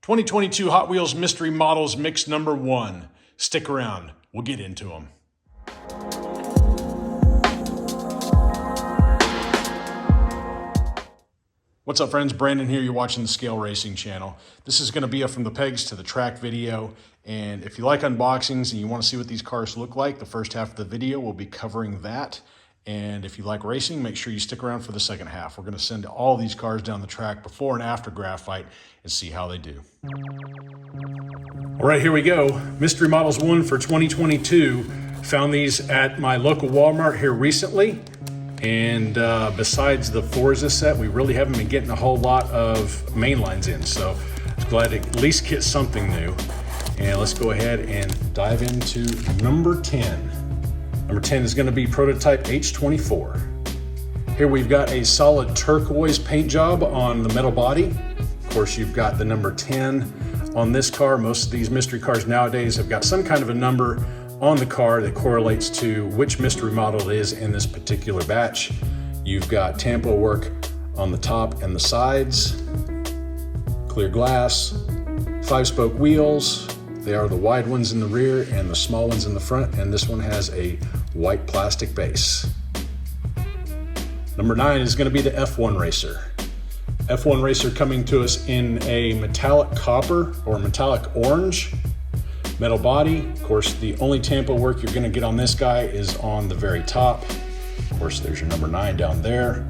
2022 Hot Wheels Mystery Models Mix number 1. Stick around, we'll get into them. What's up friends, Brandon here, you're watching the Scale Racing channel. This is going to be a from the pegs to the track video, and if you like unboxings and you want to see what these cars look like, the first half of the video will be covering that. And if you like racing, make sure you stick around for the second half. We're going to send all these cars down the track before and after Graphite and see how they do. All right, here we go. Mystery Models 1 for 2022. Found these at my local Walmart here recently. And besides the Forza set, we really haven't been getting a whole lot of mainlines in. So I was glad to at least get something new. And let's go ahead and dive into number 10. Number 10 is going to be prototype H24. Here we've got a solid turquoise paint job on the metal body. Of course, you've got the number 10 on this car. Most of these mystery cars nowadays have got some kind of a number on the car that correlates to which mystery model it is in this particular batch. You've got tampo work on the top and the sides, clear glass, 5-spoke wheels. They are the wide ones in the rear and the small ones in the front, and this one has a white plastic base. Number 9 is going to be the F1 Racer. F1 Racer coming to us in a metallic copper or metallic orange. Metal body. Of course, the only tampo work you're going to get on this guy is on the very top. Of course, there's your number 9 down there.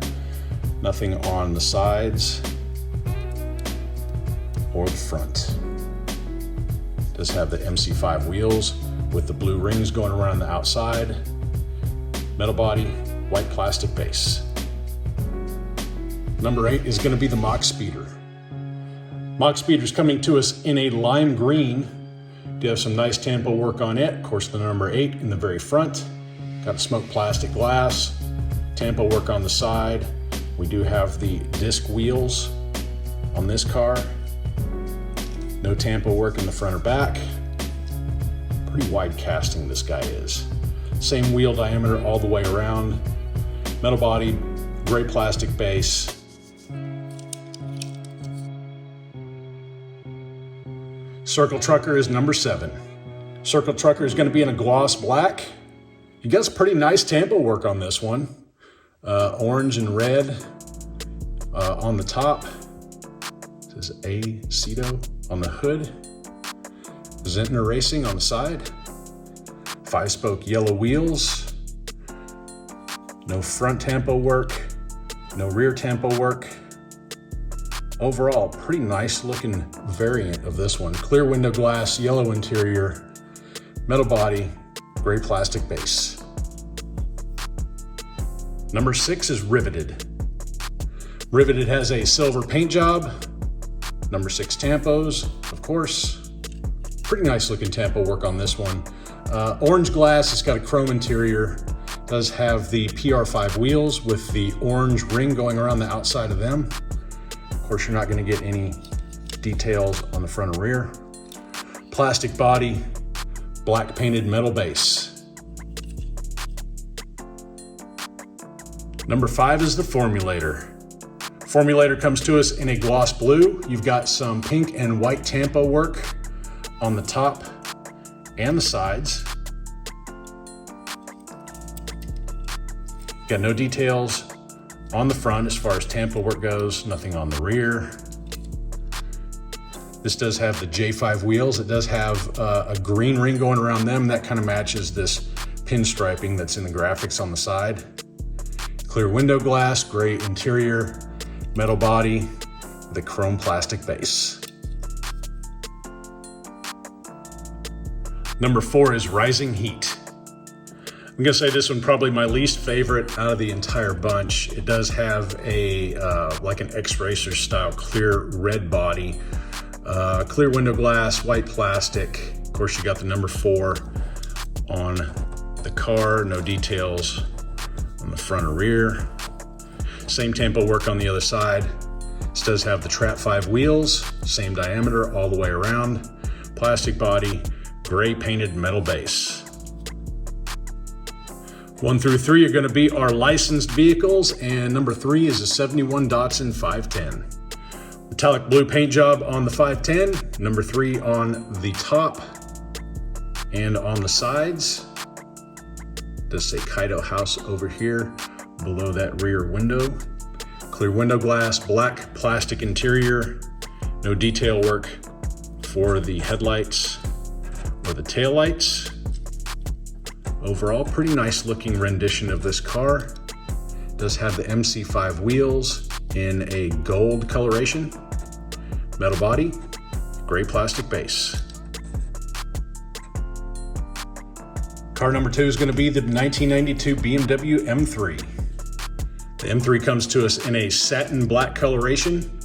Nothing on the sides or the front. Does have the MC5 wheels with the blue rings going around the outside. Metal body, white plastic base. Number 8 is going to be the Mach Speeder. Mach Speeder is coming to us in a lime green. Do have some nice tampo work on it. Of course, the number 8 in the very front. Got a smoked plastic glass. Tampo work on the side. We do have the disc wheels on this car. No tampo work in the front or back. Pretty wide casting this guy is. Same wheel diameter all the way around. Metal body, gray plastic base. Circle Trucker is number 7. Circle Trucker is going to be in a gloss black. You got some pretty nice tampo work on this one. Orange and red on the top. It says Aceto on the hood. Zentner Racing on the side. 5-spoke yellow wheels. No front tampo work. No rear tampo work. Overall, pretty nice looking variant of this one. Clear window glass, yellow interior, metal body, gray plastic base. Number 6 is Riveted. Riveted has a silver paint job. Number 6 tampos, of course. Pretty nice looking tampo work on this one. Orange glass, it's got a chrome interior. Does have the PR5 wheels with the orange ring going around the outside of them. Of course, you're not going to get any details on the front and rear. Plastic body, black painted metal base. Number 5 is the Formulator. Formulator comes to us in a gloss blue. You've got some pink and white tampo work on the top and the sides. Got no details on the front as far as tampo work goes, nothing on the rear. This does have the J5 wheels. It does have a green ring going around them. That kind of matches this pinstriping that's in the graphics on the side. Clear window glass, gray interior, metal body, the chrome plastic base. Number 4 is Rising Heat. I'm gonna say this one probably my least favorite out of the entire bunch. It does have a like an X-Racer style clear red body, clear window glass, white plastic. Of course, you got the number 4 on the car, no details on the front or rear. Same tampo work on the other side. This does have the Trap 5 wheels, same diameter all the way around. Plastic body, gray painted metal base. 1 through 3 are going to be our licensed vehicles, and number 3 is a 71 Datsun 510. Metallic blue paint job on the 510, number 3 on the top and on the sides. Does say Kaido House over here below that rear window. Clear window glass, black plastic interior, no detail work for the headlights or the taillights. Overall, pretty nice looking rendition of this car. Does have the MC5 wheels in a gold coloration, metal body, gray plastic base. Car number 2 is going to be the 1992 BMW M3. The M3 comes to us in a satin black coloration,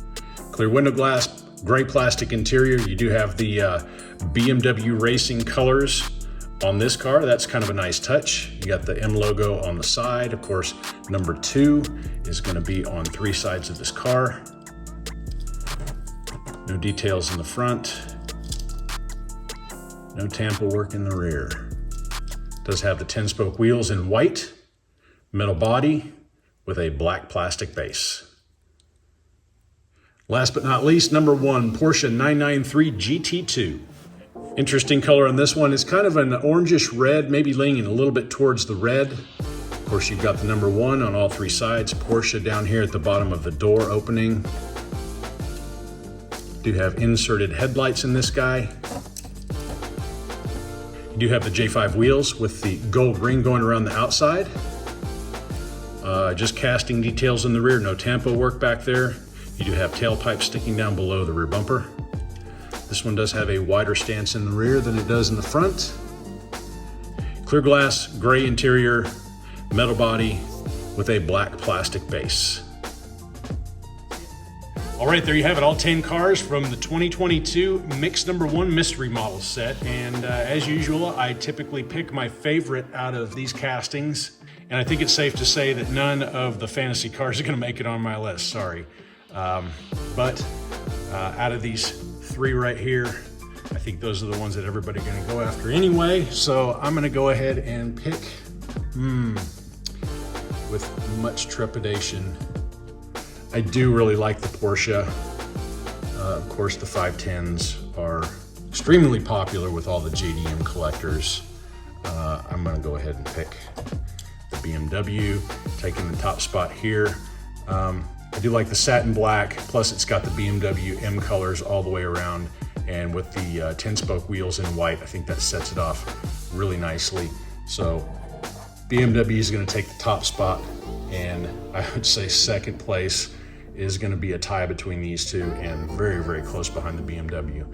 clear window glass, gray plastic interior. You do have the BMW racing colors on this car. That's kind of a nice touch. You got the M logo on the side. Of course, number 2 is going to be on 3 sides of this car. No details in the front. No tamper work in the rear. Does have the 10-spoke wheels in white, metal body with a black plastic base. Last but not least, number 1, Porsche 993 GT2. Interesting color on this one. It's kind of an orangish red, maybe leaning a little bit towards the red. Of course, you've got the number 1 on all 3 sides. Porsche down here at the bottom of the door opening. Do have inserted headlights in this guy. You do have the J5 wheels with the gold ring going around the outside. Just casting details in the rear, no tampo work back there. You do have tailpipes sticking down below the rear bumper. This one does have a wider stance in the rear than it does in the front. Clear glass, gray interior, metal body with a black plastic base. All right, there you have it, all 10 cars from the 2022 Mix number 1 mystery model set. And as usual, I typically pick my favorite out of these castings. And I think it's safe to say that none of the fantasy cars are gonna make it on my list, sorry. But out of these 3 right here, I think those are the ones that everybody's gonna go after anyway. So I'm gonna go ahead and pick, with much trepidation, I do really like the Porsche. Of course, the 510s are extremely popular with all the JDM collectors. I'm gonna go ahead and pick the BMW, taking the top spot here. I do like the satin black, plus it's got the BMW M colors all the way around, and with the 10-spoke wheels in white, I think that sets it off really nicely. So BMW is going to take the top spot, and I would say second place is going to be a tie between these two, and very, very close behind the BMW.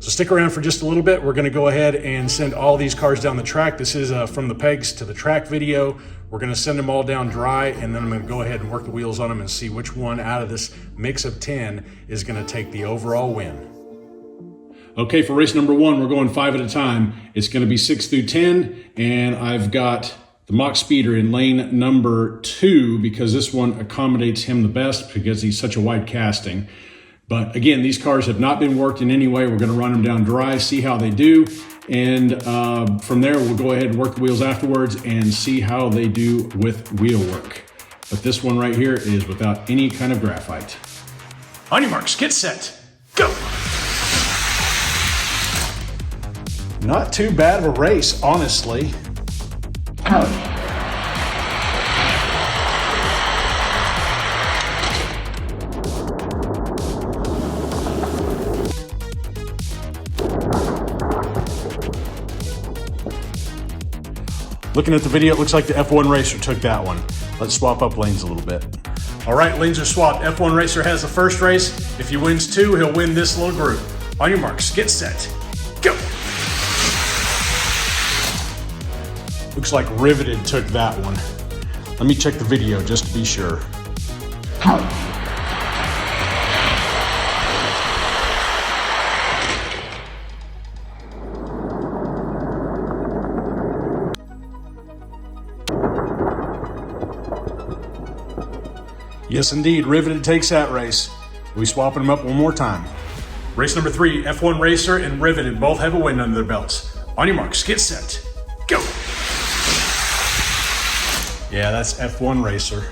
So stick around for just a little bit. We're going to go ahead and send all these cars down the track. This is from the pegs to the track video. We're going to send them all down dry, and then I'm going to go ahead and work the wheels on them and see which one out of this mix of 10 is going to take the overall win. Okay, for race number 1, we're going 5 at a time. It's going to be 6 through 10, and I've got the Mach Speeder in lane number 2 because this one accommodates him the best because he's such a wide casting. But again, these cars have not been worked in any way. We're going to run them down dry, see how they do. And from there, we'll go ahead and work the wheels afterwards and see how they do with wheel work. But this one right here is without any kind of graphite. On your marks, get set, go! Not too bad of a race, honestly. Looking at the video, it looks like the F1 Racer took that one. Let's swap up lanes a little bit. All right, lanes are swapped. F1 Racer has the first race. If he wins 2, he'll win this little group. On your marks, get set, go! Looks like Riveted took that one. Let me check the video just to be sure. Yes, indeed, Riveted takes that race. We swapping them up one more time. Race number 3, F1 Racer and Riveted both have a win under their belts. On your marks, get set, go! Yeah, that's F1 Racer.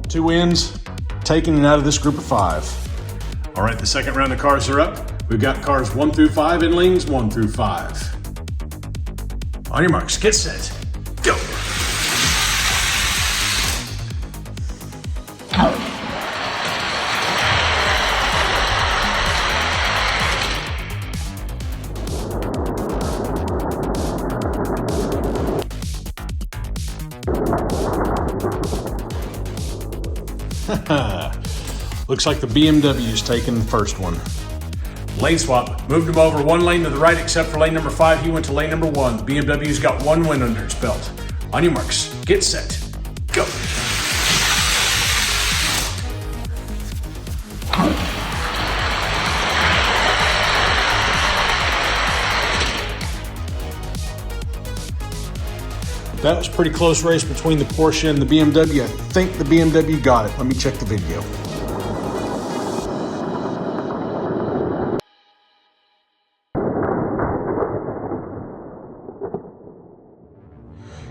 Two wins taken out of this group of 5. All right, the second round of cars are up. We've got cars 1 through 5 in lanes 1 through 5. On your marks, get set, go. Looks like the BMW's taking the first one. Lane swap. Moved him over one lane to the right except for lane number 5. He went to lane number 1. The BMW's got 1 win under its belt. On your marks, get set, go. That was a pretty close race between the Porsche and the BMW. I think the BMW got it. Let me check the video.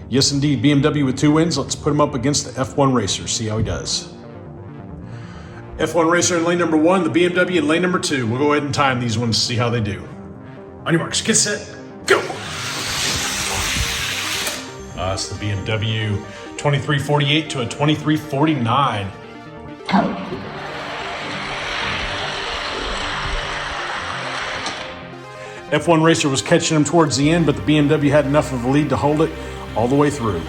Yes, indeed, BMW with 2 wins. Let's put him up against the F1 Racer, see how he does. F1 Racer in lane number 1, the BMW in lane number 2. We'll go ahead and time these ones to see how they do. On your marks, get set, go! It's the BMW 2348 to a 2349. F1 Racer was catching him towards the end, but the BMW had enough of a lead to hold it all the way through.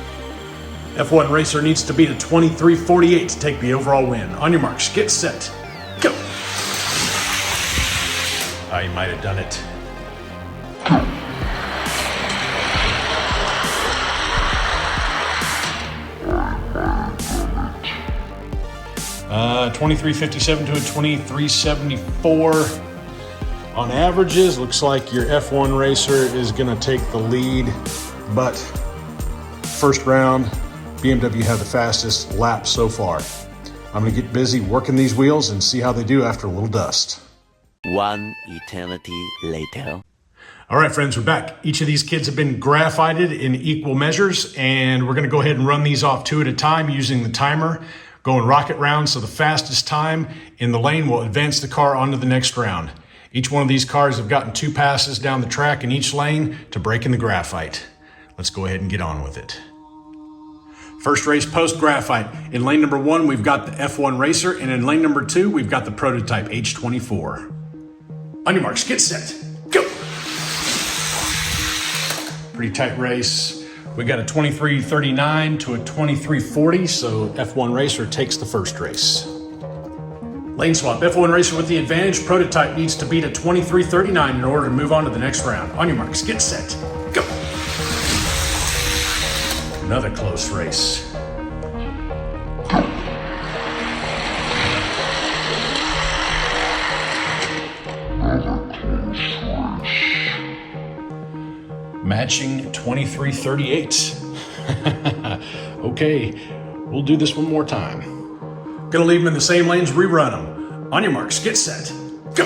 F1 Racer needs to beat a 2348 to take the overall win. On your marks, get set, go. You might have done it. Uh, 2357 to a 2374. On averages, looks like your F1 Racer is going to take the lead, but first round, BMW had the fastest lap so far. I'm going to get busy working these wheels and see how they do after a little dust. 1 eternity later. All right, friends, we're back. Each of these kids have been graphited in equal measures, and we're going to go ahead and run these off 2 at a time using the timer, going rocket round, so the fastest time in the lane will advance the car onto the next round. Each one of these cars have gotten 2 passes down the track in each lane to break in the graphite. Let's go ahead and get on with it. First race post graphite. In lane number 1, we've got the F1 Racer, and in lane number 2, we've got the prototype H24. On your marks, get set, go. Pretty tight race. We got a 2339 to a 2340, so F1 Racer takes the first race. Lane swap. F1 Racer with the advantage. Prototype needs to beat a 2339 in order to move on to the next round. On your marks, get set, go. Another close race. Matching 2338. Okay, we'll do this one more time. Gonna leave them in the same lanes, rerun them. On your marks, get set, go.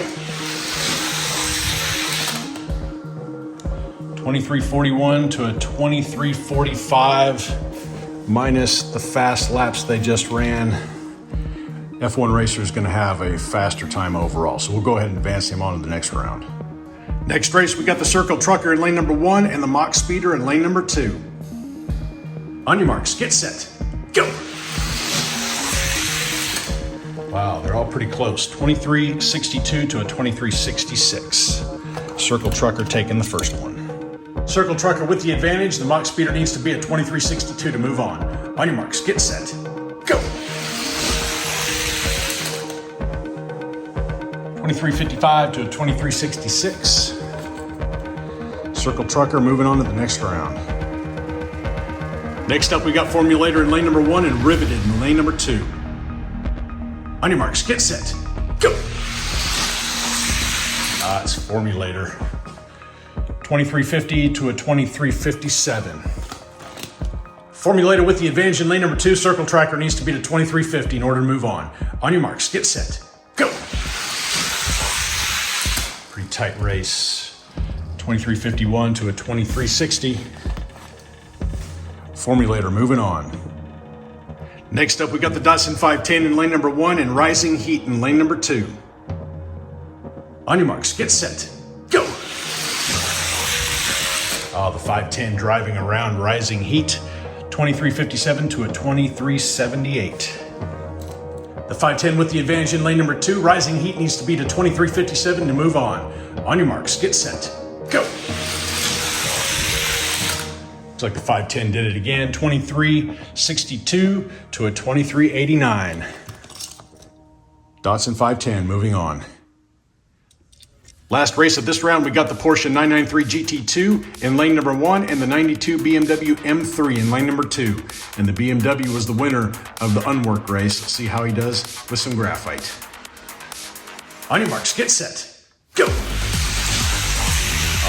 2341 to a 2345, minus the fast laps they just ran. F1 Racer is gonna have a faster time overall, so we'll go ahead and advance him on to the next round. Next race, we got the Circle Trucker in lane number 1 and the Mach Speeder in lane number 2. On your marks, get set, go. Wow, they're all pretty close. 2362 to a 2366. Circle Trucker taking the first one. Circle Trucker with the advantage. The Mach Speeder needs to be at 2362 to move on. On your marks, get set, go. 2355 to a 2366. Circle Trucker moving on to the next round. Next up, we got Formulator in lane number 1 and Riveted in lane number 2. On your marks, get set, go. It's Formulator. 2350 to a 2357. Formulator with the advantage in lane number 2. Circle Tracker needs to beat a 2350 in order to move on. On your marks, get set, go. Pretty tight race. 2351 to a 2360. Formulator moving on. Next up, we got the Datsun 510 in lane number 1 and Rising Heat in lane number 2. On your marks, get set, go! Oh, the 510 driving around Rising Heat. 2357 to a 2378. The 510 with the advantage in lane number 2. Rising Heat needs to beat a 2357 to move on. On your marks, get set, go! Looks like the 510 did it again. 2362 to a 2389. Datsun 510 moving on. Last race of this round, we got the Porsche 993 GT2 in lane number 1 and the 92 BMW M3 in lane number 2. And the BMW was the winner of the unworked race. Let's see how he does with some graphite. On your marks, get set, go!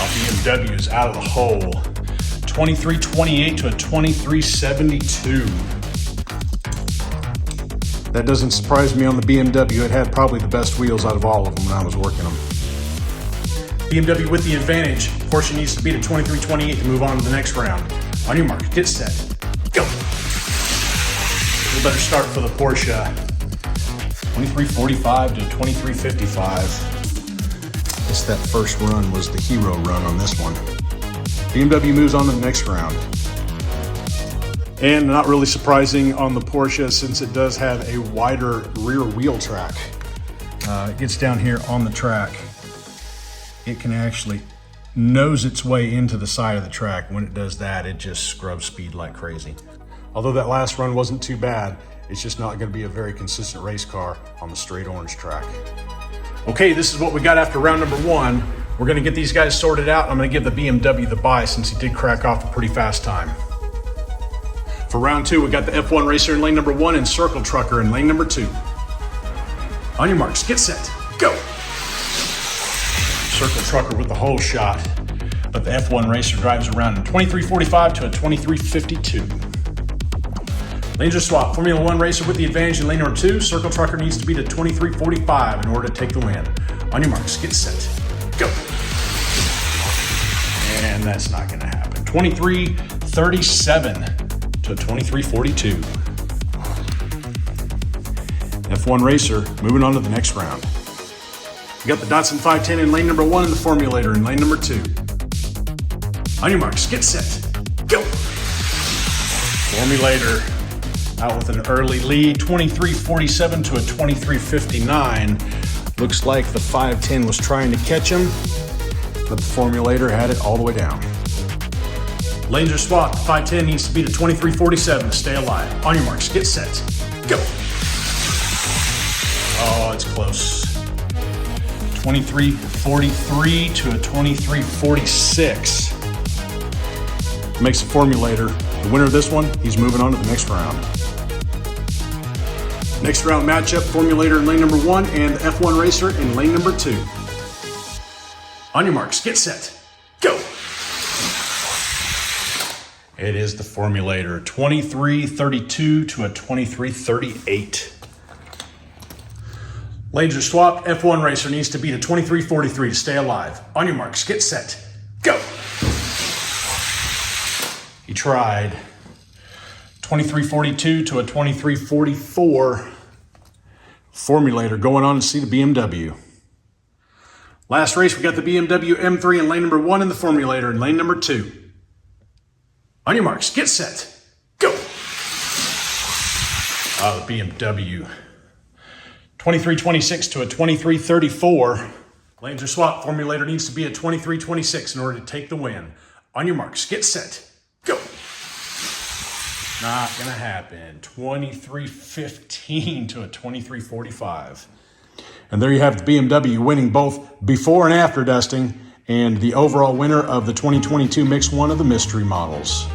BMW is out of the hole. 2328 to a 2372. That doesn't surprise me on the BMW. It had probably the best wheels out of all of them when I was working them. BMW with the advantage. Porsche needs to beat a 2328 to move on to the next round. On your mark, get set, go! A little better start for the Porsche. 2345 to 2355. Guess that first run was the hero run on this one. BMW moves on to the next round. And not really surprising on the Porsche since it does have a wider rear wheel track. It gets down here on the track. It can actually nose its way into the side of the track. When it does that, it just scrubs speed like crazy. Although that last run wasn't too bad, it's just not going to be a very consistent race car on the straight orange track. Okay, this is what we got after round number 1. We're going to get these guys sorted out. I'm going to give the BMW the bye since he did crack off a pretty fast time. For round 2, we got the F1 Racer in lane number 1 and Circle Trucker in lane number 2. On your marks, get set, go! Circle Trucker with the whole shot, but the F1 Racer drives around in 2345 to a 2352. Lanes are swapped. Formula 1 Racer with the advantage in lane number 2. Circle Trucker needs to beat a 2345 in order to take the win. On your marks, get set, go! And that's not going to happen. 2337 to a 2342. F1 Racer moving on to the next round. We got the Datsun 510 in lane number 1 and the Formulator in lane number 2. On your marks, get set, go! Formulator out with an early lead, 2347 to a 2359. Looks like the 510 was trying to catch him, but the Formulator had it all the way down. Lanes are swapped. 510 needs to beat a 2347 to stay alive. On your marks, get set, go! Oh, it's close. 2343 to a 2346. Makes the Formulator the winner of this one. He's moving on to the next round. Next round matchup, Formulator in lane number 1 and the F1 Racer in lane number 2. On your marks, get set, go! It is the Formulator, 2332 to a 2338. Lanes are swapped. F1 Racer needs to beat a 2343 to stay alive. On your marks, get set, go! He tried. 2342 to a 2344. Formulator going on to see the BMW. Last race, we got the BMW M3 in lane number 1 and the Formulator in lane number 2. On your marks, get set, go! Oh, the BMW. 2326 to a 2334. Lanes are swapped. Formulator needs to be a 2326 in order to take the win. On your marks, get set, go! Not gonna happen. 2315 to a 2345. And there you have the BMW winning both before and after dusting, and the overall winner of the 2022 Mix 1 of the mystery models.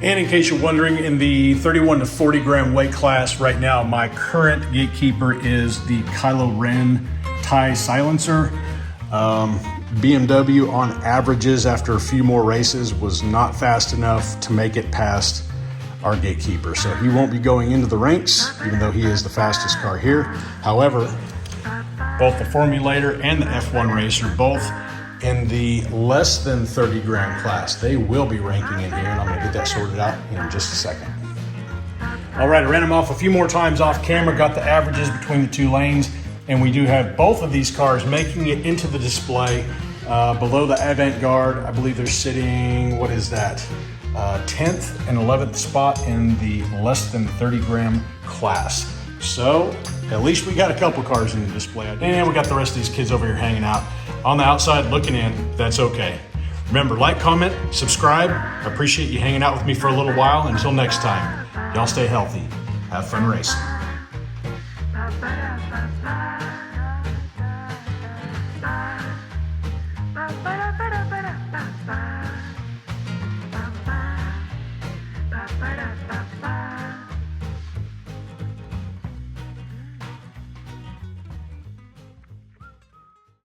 And in case you're wondering, in the 31 to 40 gram weight class right now, my current gatekeeper is the Kylo Ren tie silencer. BMW on averages after a few more races was not fast enough to make it past our gatekeeper. So he won't be going into the ranks, even though he is the fastest car here. However, both the Formulator and the F1 Racer, both in the less than 30 gram class. They will be ranking in here, and I'm gonna get that sorted out in just a second. All right, I ran them off a few more times off camera, got the averages between the two lanes, and we do have both of these cars making it into the display. Below the Avant-Garde, I believe they're sitting, what is that? 10th and 11th spot in the less than 30 gram class. So at least we got a couple cars in the display. And we got the rest of these kids over here hanging out on the outside looking in. That's okay. Remember, like, comment, subscribe. I appreciate you hanging out with me for a little while. Until next time, y'all stay healthy. Have fun racing.